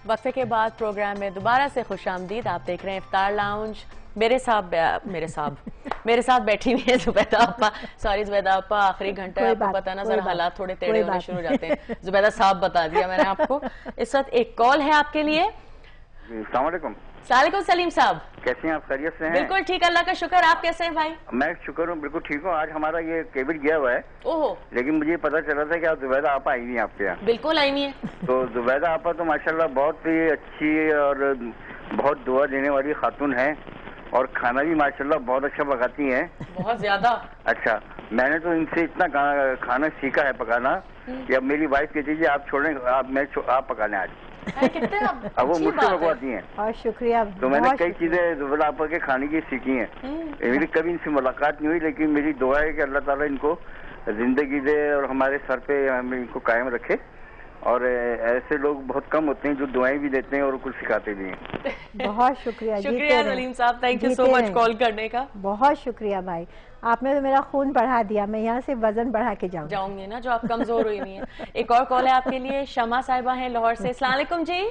وقفے کے بعد پروگرام میں دوبارہ سے خوش آمدید. آپ دیکھ رہے ہیں افطار لاؤنج. میرے ساتھ بیٹھی ہوئی ہے زبیدہ آپا. سوری زبیدہ آپا, آخری گھنٹہ ہے, آپ کو پتا نا ذرا حالات تھوڑے ٹیڑے ہونے شروع ہو جاتے ہیں. زبیدہ صاحب بتا دیا میں نے آپ کو. اس وقت ایک کال ہے آپ کے لیے. السلام علیکم. وعلیکم سلیم صاحب, کیسے ہیں آپ؟ خیریت سے ہیں؟ بالکل ٹھیک, اللہ کا شکر. آپ کیسے ہیں بھائی؟ میں شکر ہوں, بالکل ٹھیک ہوں. آج ہمارا یہ کیبل گیا ہوا ہے, اوہو, لیکن مجھے پتا چلا تھا کہ آپ زبیدہ آپا آئی ہوئی ہیں آپ کے یہاں. بالکل آئی ہوئی ہیں. تو زبیدہ آپا تو ماشاءاللہ بہت ہی اچھی اور بہت دعا دینے والی خاتون ہیں, اور کھانا بھی ماشاءاللہ بہت اچھا پکاتی ہیں. بہت زیادہ. اچھا, میں نے تو ان سے اتنا کھانا سیکھا ہے پکانا کہ اب میری وائف کہتی ہے آپ چھوڑیں, آپ پکانے آج. اب وہ مجھ سے پکواتی ہیں. بہت شکریہ. تو میں نے کئی چیزیں زبیدہ آپا کے کھانے کی سیکھی ہیں. میری کبھی ان سے ملاقات نہیں ہوئی, لیکن میری دعا ہے کہ اللہ تعالیٰ ان کو زندگی دے اور ہمارے سر پہ ہمیں ان کو قائم رکھے. اور ایسے لوگ بہت کم ہوتے ہیں جو دعائیں بھی دیتے ہیں اور کچھ سکھاتے بھی ہیں. بہت شکریہ. شکریہ سلیم صاحب, تھینک یو سو مچ کال کرنے کا. بہت شکریہ بھائی, آپ نے تو میرا خون بڑھا دیا. میں یہاں سے وزن بڑھا کے جاؤں گی نا, جو آپ کمزور ہوئی ہوئی ہیں. ایک اور کال ہے آپ کے لیے. شمع صاحبہ ہیں لاہور سے. السلام علیکم جی.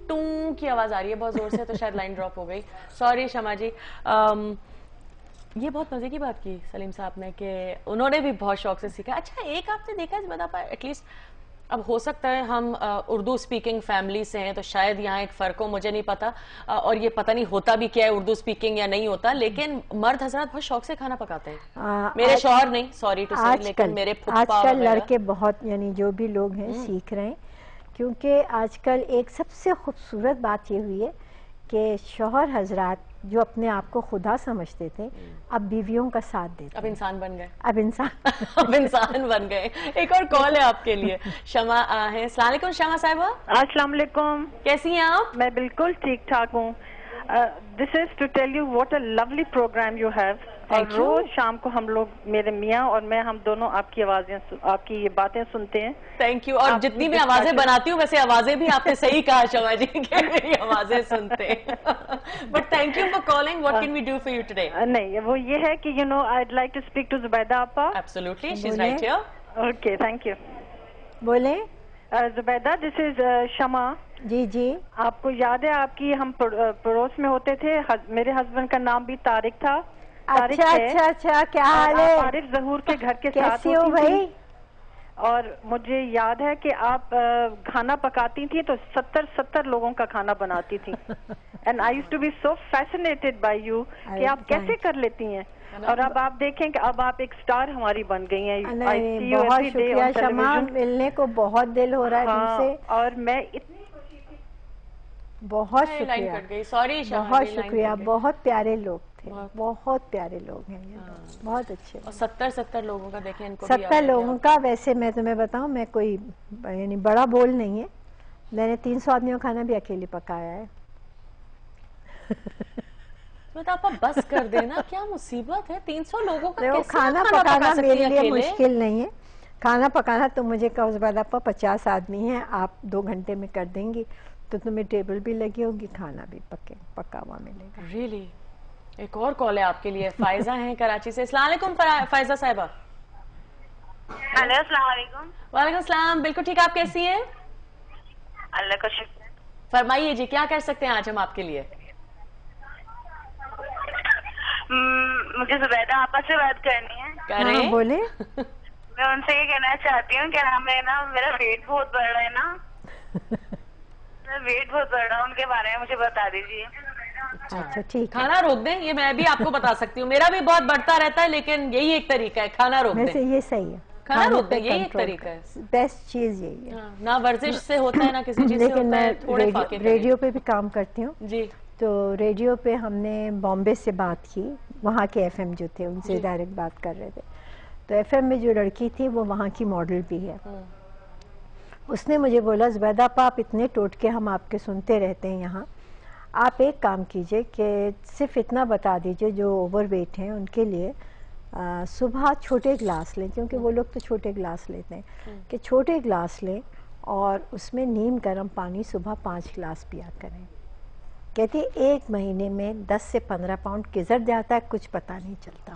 ٹوں کی آواز آ رہی ہے بہت زور سے, تو شاید لائن ڈراپ ہو گئی. سوری شمع جی. یہ بہت مزے کی بات کی سلیم صاحب نے کہ انہوں نے بھی بہت شوق سے سیکھا. اچھا, ایک آپ نے دیکھا زبیدہ آپا, ایٹ لیسٹ اب ہو سکتا ہے ہم اردو سپیکنگ فیملی سے ہیں تو شاید یہاں ایک فرق ہو, مجھے نہیں پتا, اور یہ پتہ نہیں ہوتا بھی کیا ہے اردو سپیکنگ یا نہیں ہوتا, لیکن مرد حضرات بہت شوق سے کھانا پکاتے ہیں. میرے شوہر نہیں, سوری ٹو سے, لیکن میرے پھپھا آج کل لڑکے بہت, یعنی جو بھی لوگ ہیں سیکھ رہے ہیں, کیونکہ آج کل ایک سب سے خوبصورت بات یہ ہوئی ہے کہ شوہر حضرات جو اپنے آپ کو خدا سمجھتے تھے اب بیویوں کا ساتھ دیتے, اب انسان بن گئے. اب انسان بن گئے. ایک اور کال ہے آپ کے لیے. شمع ہے. السلام علیکم شمع صاحبہ. السلام علیکم. کیسی ہیں آپ؟ میں بالکل ٹھیک ٹھاک ہوں. This is to tell you what a lovely program you have. اور روز شام کو ہم لوگ, میرے میاں اور میں, ہم دونوں آپ کی آوازیں, آپ کی یہ باتیں سنتے ہیں. Thank you. اور جتنی بھی آوازیں بناتی ہوں ویسے آوازیں بھی آپ نے صحیح کہا شمع جی کہ میری آوازیں سنتے ہیں. But thank you for calling. What can we do for you today? نہیں, وہ یہ ہے کہ you know I'd like to speak to Zubaida آپا. Absolutely, she is right here. Okay, thank you. بولیں زبیدہ, دس از شمع. جی جی. آپ کو یاد ہے آپ کی, ہم پڑوس میں ہوتے تھے, میرے ہسبینڈ کا نام بھی طارق تھا. اچھا اچھا اچھا, کیا حال ہے؟ عارف ظہور کے گھر کے ساتھ کیسی ہو بھائی؟ اور مجھے یاد ہے کہ آپ کھانا پکاتی تھی تو 70 لوگوں کا کھانا بناتی تھی. And I used to be so fascinated by you کہ آپ کیسے کر لیتی ہیں. اور اب آپ دیکھیں کہ اب آپ ایک سٹار ہماری بن گئی ہیں. بہت شکریہ شمع, ملنے کو بہت دل ہو رہا ہے تم سے. اور میں بہت شکریہ. سوری, بہت شکریہ. بہت پیارے لوگ تھے, بہت پیارے لوگ ہیں, بہت اچھے. 70 لوگوں کا دیکھیں, ان کو 70 لوگوں کا. ویسے میں تمہیں بتاؤں, میں کوئی یعنی بڑا بول نہیں ہے, میں نے 300 آدمیوں کا کھانا بھی اکیلی پکایا ہے. آپ بس کر دینا, کیا مصیبت ہے 300 لوگوں کا. کھانا پکانا میرے لیے مشکل نہیں ہے. کھانا پکانا تو مجھے کہو زبیدہ آپا 50 آدمی ہیں, آپ 2 گھنٹے میں کر دیں گی تو تمہیں ٹیبل بھی لگی ہوگی, کھانا بھی پکا ہوا ملے گا. ریئلی. ایک اور کال ہے آپ کے لیے. فائزہ ہیں کراچی سے. السلام علیکم فائزہ صاحبہ. ہیلو, السلام علیکم. وعلیکم السلام. بالکل ٹھیک, آپ کیسی ہیں؟ اللہ کا شکر. فرمائیے جی, کیا کر سکتے ہیں آج ہم آپ کے لیے؟ مجھے زبیدہ آپا سے بات کرنی ہے. کریں, بولے. میں ان سے یہ کہنا چاہتی ہوں کہ میرا ویٹ بہت بڑھ رہا ہے نا. ویٹ بہت بڑھ رہا ہے, ان کے بارے میں مجھے بتا دیجیے. اچھا ٹھیک. کھانا روک دیں, یہ میں بھی آپ کو بتا سکتی ہوں. میرا بھی بہت بڑھتا رہتا ہے, لیکن یہی ایک طریقہ ہے, کھانا روک دیں. یہ صحیح ہے, کھانا روک دیں, یہی ایک طریقہ ہے. بیسٹ چیز یہی ہے. نہ ورزش سے ہوتا ہے, نہ کسی چیز سے ہوتا ہے. تھوڑے فاقے ریڈیو پہ بھی کام کرتی ہوں جی. تو ریڈیو پہ ہم نے بامبے سے بات کی, وہاں کے ایف ایم جو تھے ان سے ڈائریکٹ بات کر رہے تھے. تو ایف ایم میں جو لڑکی تھی وہ وہاں کی ماڈل بھی ہے. اس نے مجھے بولا, زبیدہ آپا آپ اتنے ٹوٹکے ہم آپ کے سنتے رہتے ہیں یہاں, آپ ایک کام کیجئے کہ صرف اتنا بتا دیجئے جو اوور ویٹ ہیں ان کے لیے صبح چھوٹے گلاس لیں, کیونکہ وہ لوگ تو چھوٹے گلاس لیتے ہیں, کہ چھوٹے گلاس لیں اور اس میں نیم گرم پانی صبح 5 گلاس پیا کریں. کہتی 1 مہینے میں 10 سے 15 پاؤنڈ کدھر جاتا ہے کچھ پتہ نہیں چلتا.